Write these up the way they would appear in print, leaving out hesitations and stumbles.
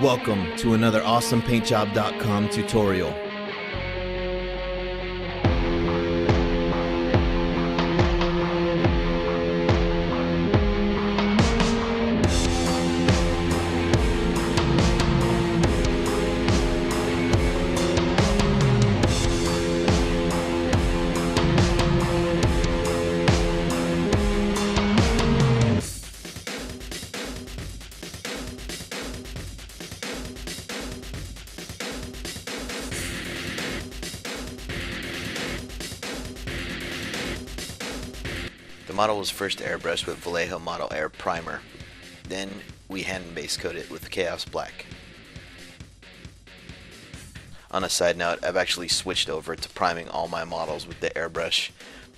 Welcome to another awesomepaintjob.com tutorial. The model was first airbrushed with Vallejo Model Air Primer. Then we hand base coat it with Chaos Black. On a side note, I've actually switched over to priming all my models with the airbrush,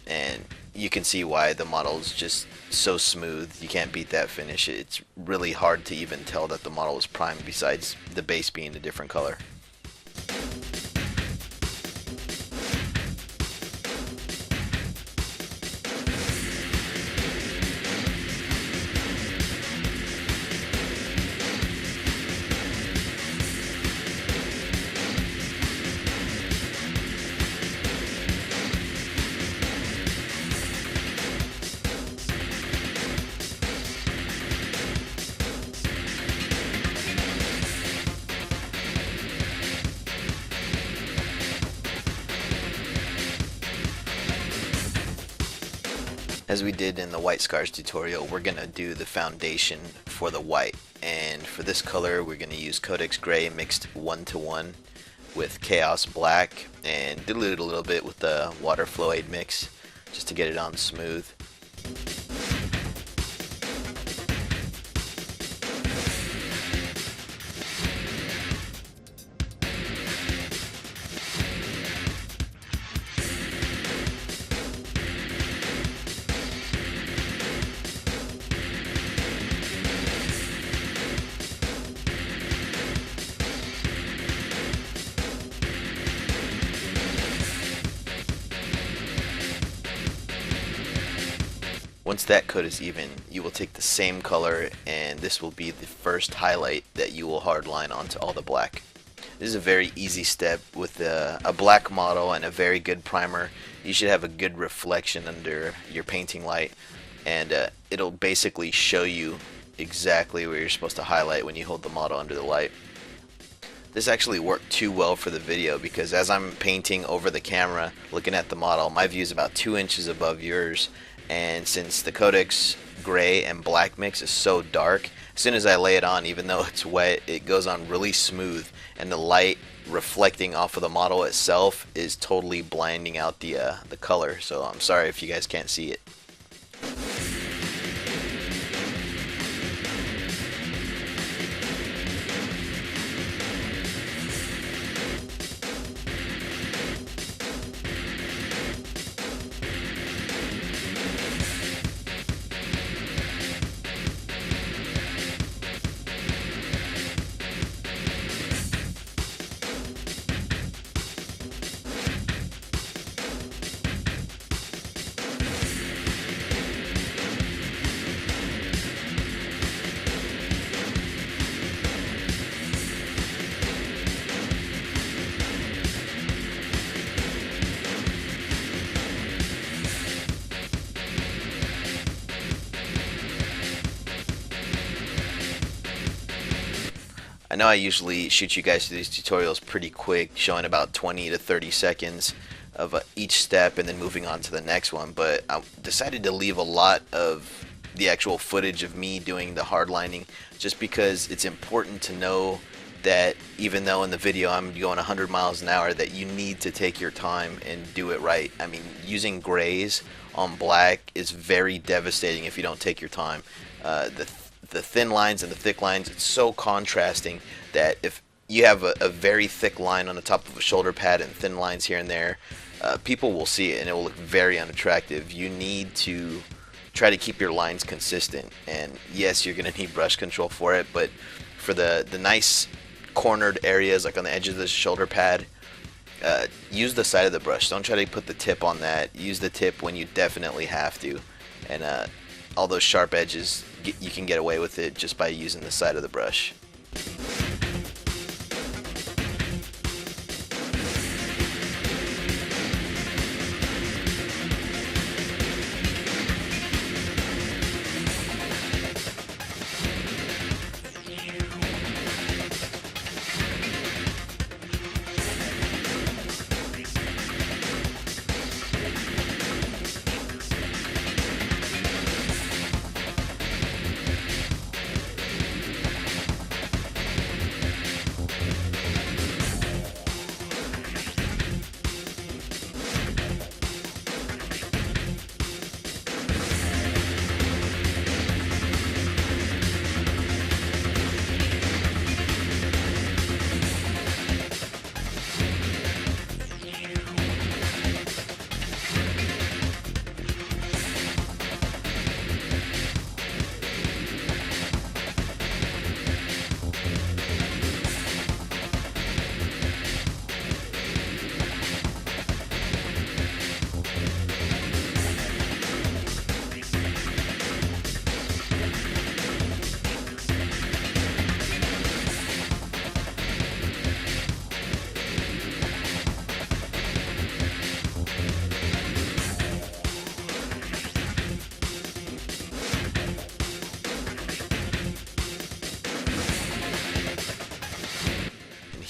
and you can see why the model is just so smooth. You can't beat that finish. It's really hard to even tell that the model was primed besides the base being a different color. As we did in the white scars tutorial, we're going to do the foundation for the white, and for this color we're going to use Codex gray mixed 1:1 with Chaos black and dilute a little bit with the water flow aid mix just to get it on smooth. Once that coat is even, you will take the same color, and this will be the first highlight that you will hardline onto all the black. This is a very easy step. With a black model and a very good primer, you should have a good reflection under your painting light, and it'll basically show you exactly where you're supposed to highlight when you hold the model under the light. This actually worked too well for the video, because as I'm painting over the camera looking at the model, my view is about 2 inches above yours, and since the Codex gray and black mix is so dark, as soon as I lay it on, even though it's wet, it goes on really smooth, and the light reflecting off of the model itself is totally blinding out the color. So I'm sorry if you guys can't see it. I know I usually shoot you guys through these tutorials pretty quick, showing about 20 to 30 seconds of each step and then moving on to the next one, but I decided to leave a lot of the actual footage of me doing the hardlining just because it's important to know that even though in the video I'm going 100 miles an hour, that you need to take your time and do it right. I mean, using grays on black is very devastating if you don't take your time. The thin lines and the thick lines, it's so contrasting that if you have a very thick line on the top of a shoulder pad and thin lines here and there, people will see it and it will look very unattractive. You need to try to keep your lines consistent, and yes, you're going to need brush control for it, but for the nice cornered areas like on the edge of the shoulder pad, use the side of the brush. Don't try to put the tip on that. Use the tip when you definitely have to, and all those sharp edges, you can get away with it just by using the side of the brush.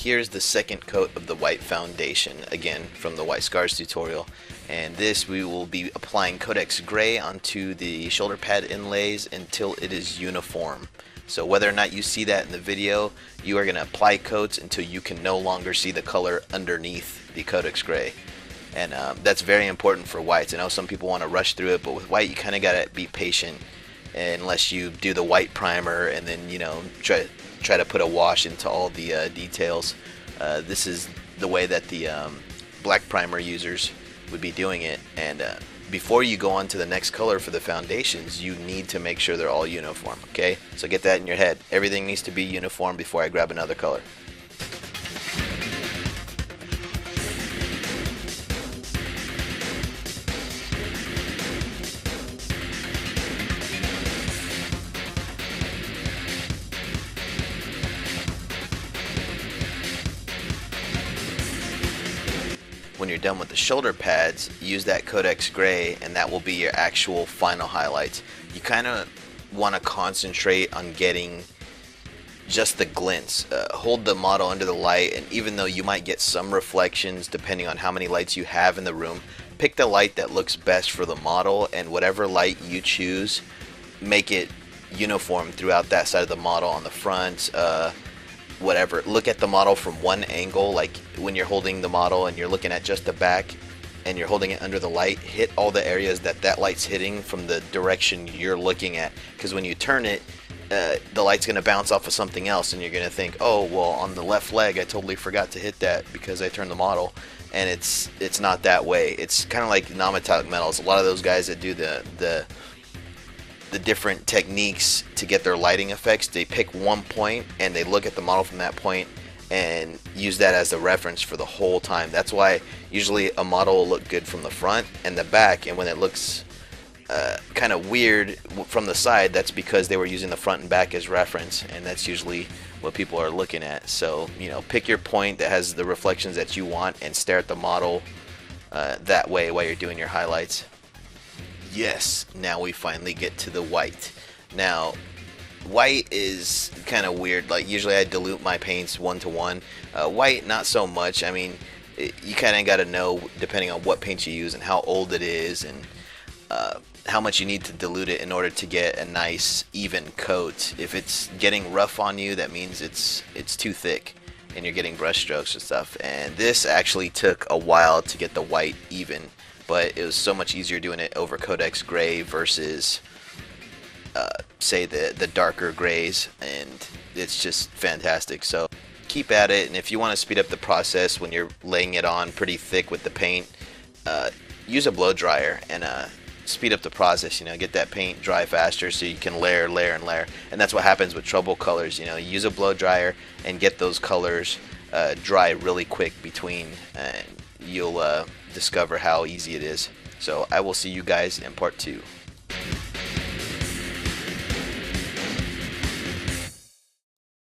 here's the second coat of the white foundation, again from the White Scars tutorial. And this, we will be applying Codex Gray onto the shoulder pad inlays until it is uniform. So whether or not you see that in the video, you are going to apply coats until you can no longer see the color underneath the Codex Gray. And that's very important for whites. I know some people want to rush through it, but with white you kind of got to be patient unless you do the white primer and then, you know, try to put a wash into all the details. This is the way that the black primer users would be doing it. And before you go on to the next color for the foundations, you need to make sure they're all uniform. Okay, so get that in your head. Everything needs to be uniform before I grab another color. When you're done with the shoulder pads, use that Codex Gray and that will be your actual final highlights. You kind of want to concentrate on getting just the glints. Hold the model under the light, and even though you might get some reflections depending on how many lights you have in the room, pick the light that looks best for the model, and whatever light you choose, make it uniform throughout that side of the model, on the front, whatever. Look at the model from one angle, like when you're holding the model and you're looking at just the back and you're holding it under the light, hit all the areas that light's hitting from the direction you're looking at, because when you turn it, the light's going to bounce off of something else and you're going to think, oh well, on the left leg I totally forgot to hit that because I turned the model. And it's not that way. It's kind of like non-metallic metals. A lot of those guys that do the different techniques to get their lighting effects, they pick one point and they look at the model from that point and use that as the reference for the whole time. That's why usually a model will look good from the front and the back, and when it looks kind of weird from the side, that's because they were using the front and back as reference, and that's usually what people are looking at. So, you know, pick your point that has the reflections that you want and stare at the model that way while you're doing your highlights. Yes, now we finally get to the white. Now, white is kind of weird. Like, usually I dilute my paints 1-to-1. White, not so much. I mean, you kind of got to know, depending on what paint you use and how old it is, and how much you need to dilute it in order to get a nice, even coat. If it's getting rough on you, that means it's too thick and you're getting brush strokes and stuff. And this actually took a while to get the white even, but it was so much easier doing it over Codex Gray versus say the darker grays, and it's just fantastic. So keep at it, and if you want to speed up the process when you're laying it on pretty thick with the paint, use a blow dryer and speed up the process. You know, get that paint dry faster so you can layer and layer. And that's what happens with trouble colors. You know, use a blow dryer and get those colors dry really quick between, and you'll discover how easy it is. So I will see you guys in part 2.